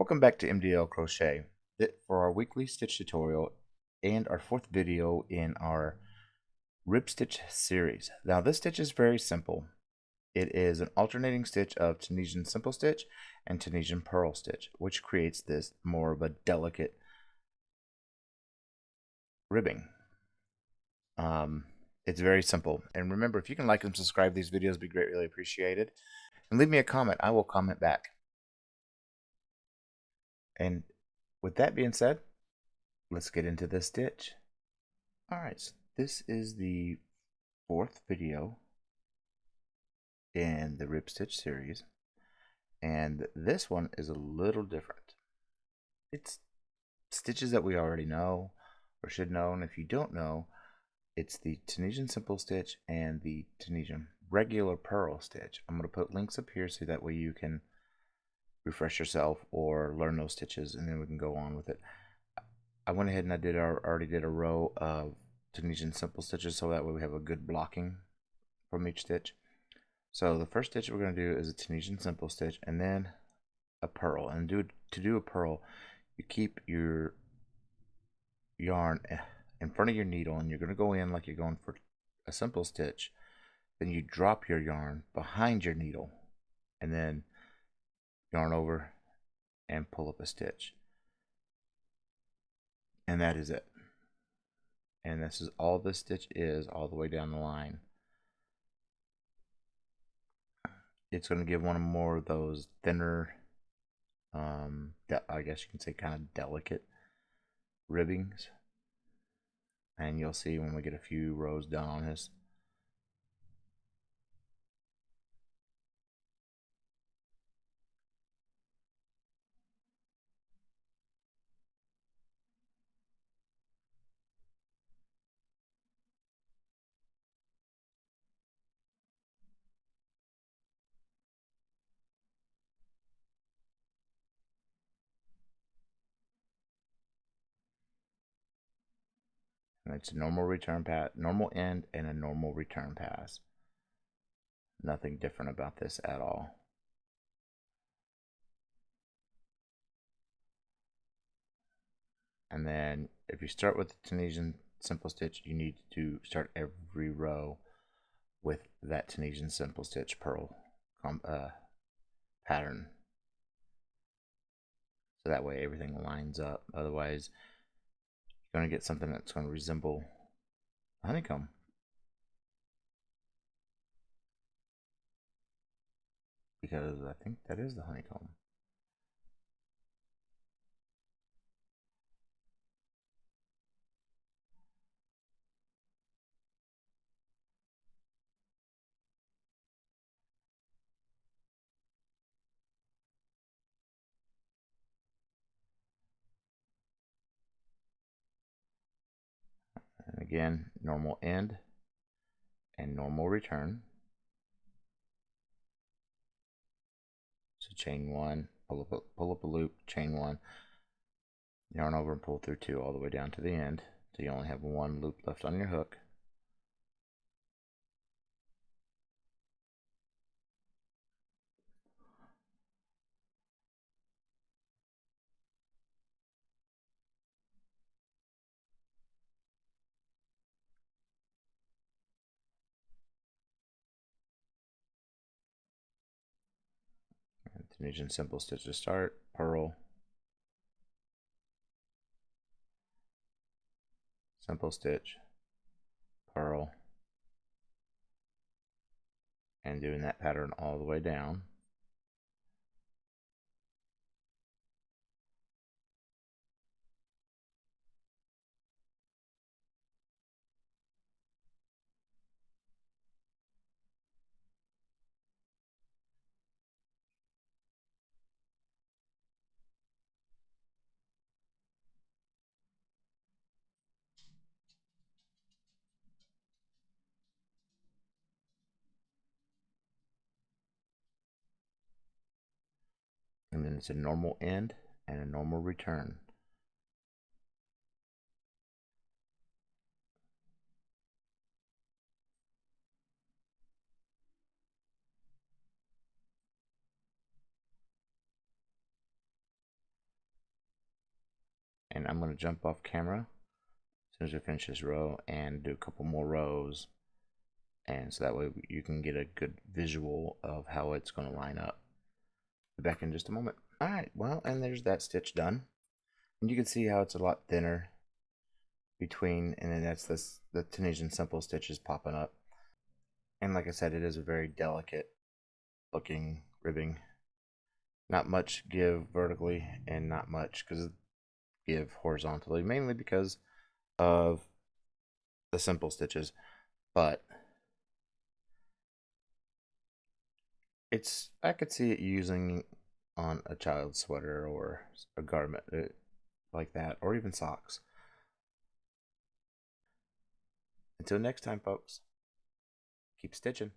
Welcome back to MDL Crochet for our weekly stitch tutorial and our fourth video in our rib stitch series. Now this stitch is very simple. It is an alternating stitch of Tunisian simple stitch and Tunisian purl stitch, which creates this more of a delicate ribbing. It's very simple. And remember, if you can like and subscribe these videos, it'd be greatly appreciated. And leave me a comment. I will comment back. And with that being said, let's get into this stitch. Alright, so this is the fourth video in the rib stitch series, and this one is a little different. It's stitches that we already know or should know, and if you don't know, it's the Tunisian simple stitch and the Tunisian regular purl stitch. I'm going to put links up here so that way you can refresh yourself or learn those stitches, and then we can go on with it. I went ahead and I already did a row of Tunisian simple stitches, so that way we have a good blocking from each stitch. So the first stitch we're going to do is a Tunisian simple stitch and then a purl. And to do a purl, you keep your yarn in front of your needle, and you're going to go in like you're going for a simple stitch. Then you drop your yarn behind your needle and then yarn over and pull up a stitch. And that is it. And this is all this stitch is all the way down the line. It's going to give one more of those thinner, I guess you can say kind of delicate ribbings. And you'll see when we get a few rows done on this. And it's a normal return pass, normal end, and a normal return pass. Nothing different about this at all. And then if you start with the Tunisian simple stitch, you need to start every row with that Tunisian simple stitch purl pattern. So that way everything lines up. Otherwise, you're going to get something that's going to resemble a honeycomb. Because I think that is the honeycomb. And again, normal end and normal return. So chain one, pull up a loop, chain one, yarn over and pull through two all the way down to the end till you only have one loop left on your hook. Tunisian simple stitch to start, purl, simple stitch, purl, and doing that pattern all the way down. And then it's a normal end and a normal return. And I'm going to jump off camera as soon as we finish this row and do a couple more rows, and so that way you can get a good visual of how it's going to line up. Be back in just a moment. Alright, well, and there's that stitch done. And you can see how it's a lot thinner between, and then that's the Tunisian simple stitches popping up. And like I said, it is a very delicate looking ribbing. Not much give vertically and not much give horizontally, mainly because of the simple stitches. But I could see it using on a child's sweater or a garment like that, or even socks. Until next time, folks, keep stitching.